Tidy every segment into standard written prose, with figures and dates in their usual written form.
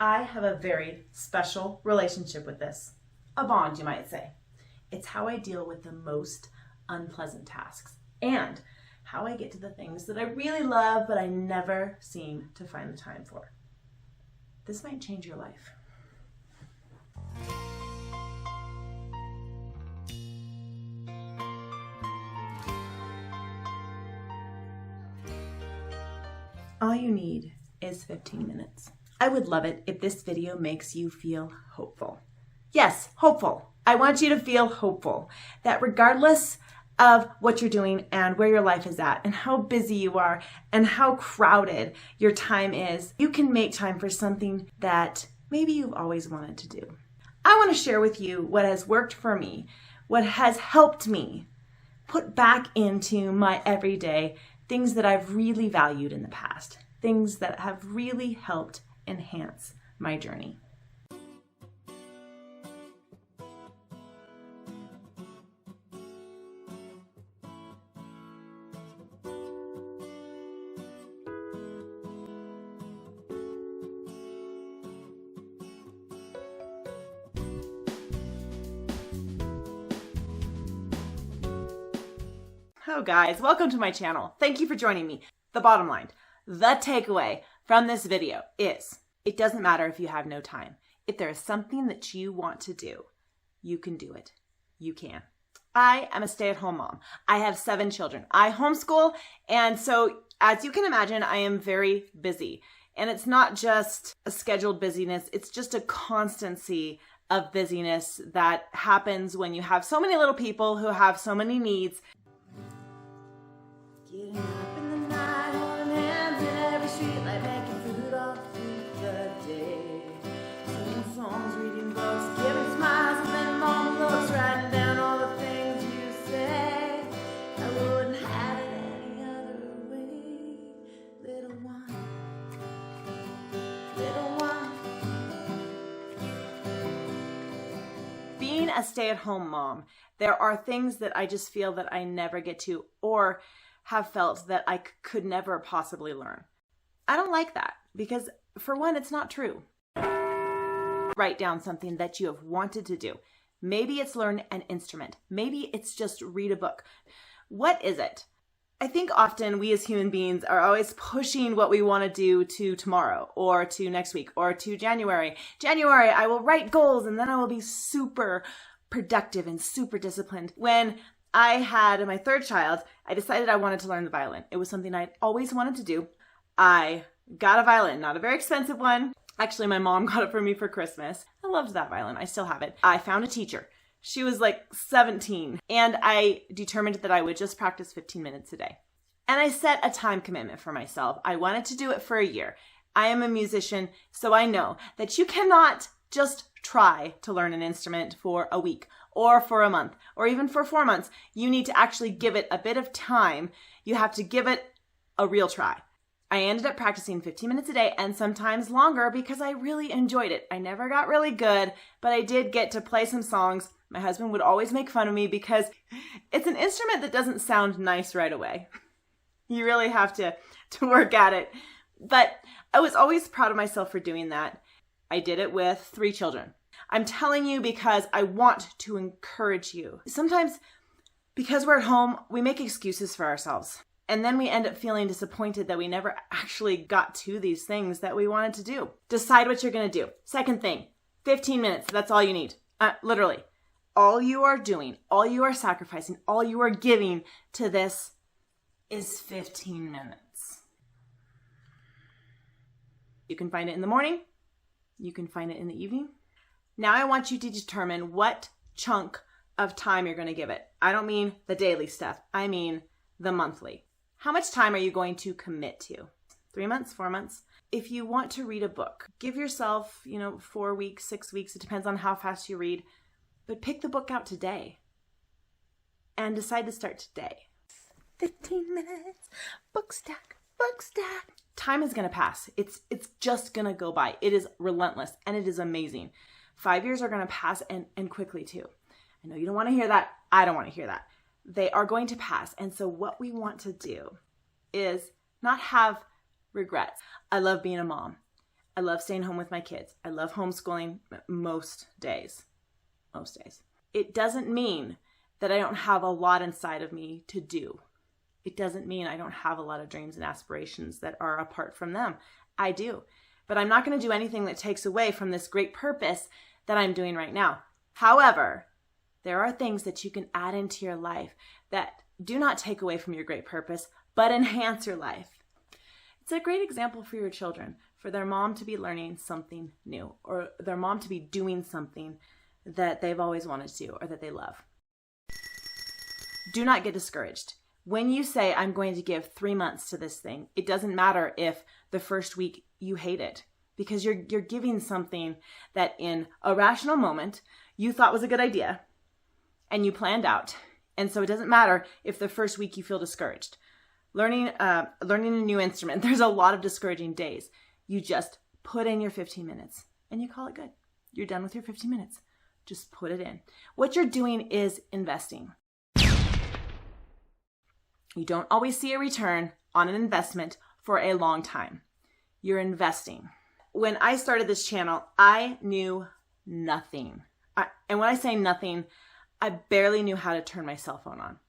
I have a very special relationship with this. A bond, you might say. It's how I deal with the most unpleasant tasks and how I get to the things that I really love but I never seem to find the time for. This might change your life. All you need is 15 minutes. I would love it if this video makes you feel hopeful. Yes, hopeful. I want you to feel hopeful that regardless of what you're doing and where your life is at and how busy you are and how crowded your time is, you can make time for something that maybe you've always wanted to do. I want to share with you what has worked for me, what has helped me put back into my everyday things that I've really valued in the past, things that have really helped enhance my journey. Oh guys, welcome to my channel. Thank you for joining me. The bottom line, the takeaway from this video is, it doesn't matter if you have no time. If there is something that you want to do, you can do it. You can. I am a stay-at-home mom. I have 7 children. I homeschool, and so as you can imagine, I am very busy. And it's not just a scheduled busyness, it's just a constancy of busyness that happens when you have so many little people who have so many needs. Getting up in the night, holding hands in every street light, making food all through the day. Singing songs, reading books, giving smiles, and then mom looks, writing down all the things you say. I wouldn't have it any other way. Little one, little one. Being a stay-at-home mom, there are things that I just feel that I never get to, or have felt that I could never possibly learn. I don't like that because, for one, it's not true. Write down something that you have wanted to do. Maybe it's learn an instrument. Maybe it's just read a book. What is it? I think often we as human beings are always pushing what we want to do to tomorrow or to next week or to January. January, I will write goals and then I will be super productive and super disciplined. When I had my 3rd child, I decided I wanted to learn the violin. It was something I'd always wanted to do. I got a violin, not a very expensive one. Actually, my mom got it for me for Christmas. I loved that violin. I still have it. I found a teacher. She was like 17, and I determined that I would just practice 15 minutes a day. And I set a time commitment for myself. I wanted to do it for a year. I am a musician, so I know that you cannot just try to learn an instrument for a week or for a month or even for 4 months. You need to actually give it a bit of time. You have to give it a real try. I ended up practicing 15 minutes a day and sometimes longer because I really enjoyed it. I never got really good, but I did get to play some songs. My husband would always make fun of me because it's an instrument that doesn't sound nice right away. You really have to work at it. But I was always proud of myself for doing that. I did it with 3 children. I'm telling you because I want to encourage you. Sometimes, because we're at home, we make excuses for ourselves. And then we end up feeling disappointed that we never actually got to these things that we wanted to do. Decide what you're going to do. Second thing, 15 minutes. That's all you need. Literally. All you are doing, all you are sacrificing, all you are giving to this is 15 minutes. You can find it in the morning. You can find it in the evening. Now I want you to determine what chunk of time you're going to give it. I don't mean the daily stuff. I mean the monthly. How much time are you going to commit to? 3 months, 4 months? If you want to read a book, give yourself, 4 weeks, 6 weeks. It depends on how fast you read. But pick the book out today and decide to start today. 15 minutes, book stack, book stack. Time is going to pass. It's just going to go by. It is relentless and it is amazing. 5 years are going to pass and quickly too. I know you don't want to hear that. I don't want to hear that. They are going to pass. And so what we want to do is not have regrets. I love being a mom. I love staying home with my kids. I love homeschooling most days. Most days. It doesn't mean that I don't have a lot inside of me to do. It doesn't mean I don't have a lot of dreams and aspirations that are apart from them. I do. But I'm not going to do anything that takes away from this great purpose that I'm doing right now. However, there are things that you can add into your life that do not take away from your great purpose, but enhance your life. It's a great example for your children, for their mom to be learning something new, or their mom to be doing something that they've always wanted to do or that they love. Do not get discouraged. When you say, I'm going to give 3 months to this thing, it doesn't matter if the first week you hate it, because you're giving something that in a rational moment you thought was a good idea and you planned out. And so it doesn't matter if the first week you feel discouraged. Learning a new instrument, there's a lot of discouraging days. You just put in your 15 minutes and you call it good. You're done with your 15 minutes. Just put it in. What you're doing is investing. You don't always see a return on an investment for a long time. You're investing. When I started this channel, I knew nothing. And when I say nothing, I barely knew how to turn my cell phone on.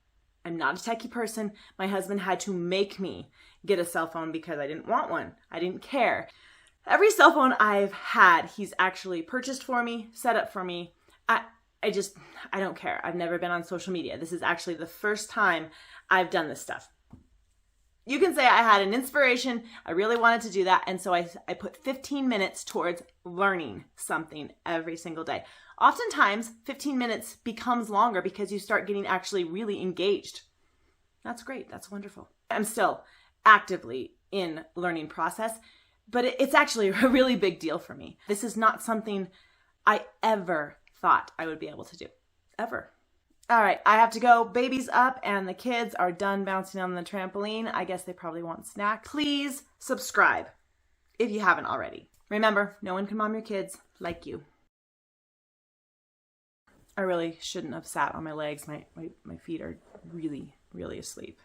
I'm not a techie person. My husband had to make me get a cell phone because I didn't want one. I didn't care. Every cell phone I've had, he's actually purchased for me, set up for me. I don't care. I've never been on social media. This is actually the first time I've done this stuff. You can say I had an inspiration. I really wanted to do that. And so I put 15 minutes towards learning something every single day. Oftentimes, 15 minutes becomes longer because you start getting actually really engaged. That's great. That's wonderful. I'm still actively in learning process, but it's actually a really big deal for me. This is not something I ever thought I would be able to do. Ever. All right, I have to go. Baby's up and the kids are done bouncing on the trampoline. I guess they probably want snack. Please subscribe if you haven't already. Remember, no one can mom your kids like you. I really shouldn't have sat on my legs. My feet are really, really asleep.